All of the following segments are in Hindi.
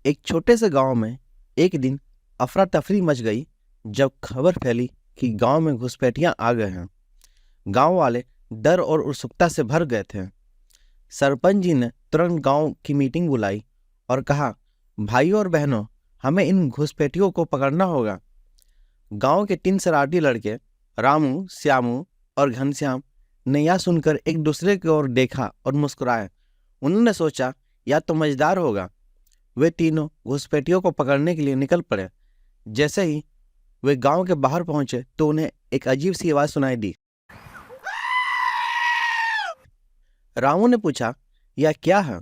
एक छोटे से गांव में एक दिन अफरा तफरी मच गई जब खबर फैली कि गांव में घुसपैठियां आ गए हैं। गांव वाले डर और उत्सुकता से भर गए थे। सरपंच जी ने तुरंत गांव की मीटिंग बुलाई और कहा, भाइयों और बहनों, हमें इन घुसपैठियों को पकड़ना होगा। गांव के 3 शरारती लड़के रामू, श्यामू और घनश्याम ने यह सुनकर एक दूसरे की ओर देखा और मुस्कुराए। उन्होंने सोचा, यह तो मजेदार होगा। वे तीनों घुसपैठियों को पकड़ने के लिए निकल पड़े। जैसे ही वे गांव के बाहर पहुंचे तो उन्हें एक अजीब सी आवाज सुनाई दी। रामू ने पूछा, यह क्या है?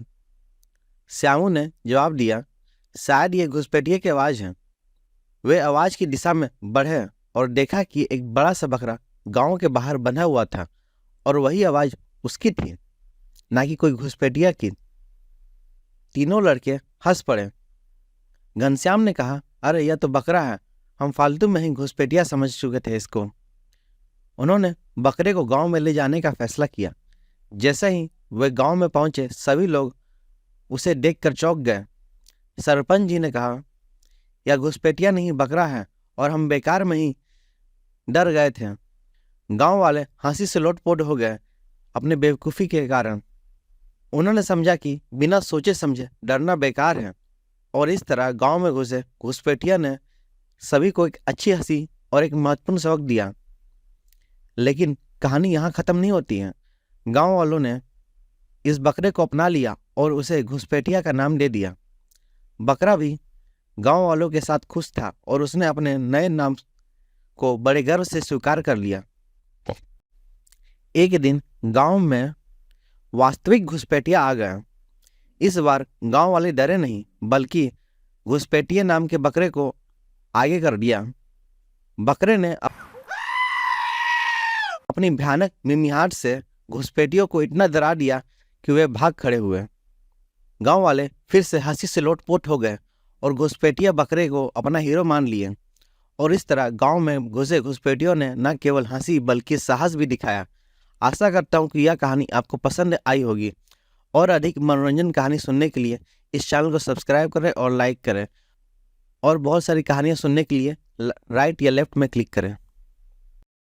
श्यामू ने जवाब दिया, शायद ये घुसपैठिए की आवाज है। वे आवाज की दिशा में बढ़े और देखा कि एक बड़ा सा बकरा गांव के बाहर बंधा हुआ था और वही आवाज उसकी थी, ना कि कोई घुसपैठिया की। तीनों लड़के हंस पड़े। घनश्याम ने कहा, अरे यह तो बकरा है, हम फालतू में ही घुसपैठिया समझ चुके थे इसको। उन्होंने बकरे को गांव में ले जाने का फैसला किया। जैसे ही वे गांव में पहुंचे सभी लोग उसे देखकर चौंक गए। सरपंच जी ने कहा, यह घुसपैठिया नहीं बकरा है और हम बेकार में ही डर गए थे। गांव वाले हंसी से लोटपोट हो गए अपने बेवकूफ़ी के कारण। उन्होंने समझा कि बिना सोचे समझे डरना बेकार है और इस तरह गांव में घुसे घुसपैठिया ने सभी को एक अच्छी हंसी और एक महत्वपूर्ण सबक दिया। लेकिन कहानी यहाँ खत्म नहीं होती है। गांव वालों ने इस बकरे को अपना लिया और उसे घुसपैठिया का नाम दे दिया। बकरा भी गांव वालों के साथ खुश था और उसने अपने नए नाम को बड़े गर्व से स्वीकार कर लिया। एक दिन गांव में वास्तविक घुसपैठिया आ गया। इस बार गांव वाले डरे नहीं, बल्कि घुसपैठिया नाम के बकरे को आगे कर दिया। बकरे ने अपनी भयानक मिमिहाट से घुसपैठियों को इतना डरा दिया कि वे भाग खड़े हुए। गांव वाले फिर से हंसी से लोटपोट हो गए और घुसपैठिया बकरे को अपना हीरो मान लिए। और इस तरह गांव में घुसे घुसपैठियों ने न केवल हंसी बल्कि साहस भी दिखाया। आशा करता हूं कि यह कहानी आपको पसंद आई होगी। और अधिक मनोरंजन कहानी सुनने के लिए इस चैनल को सब्सक्राइब करें और लाइक करें। और बहुत सारी कहानियां सुनने के लिए राइट या लेफ्ट में क्लिक करें।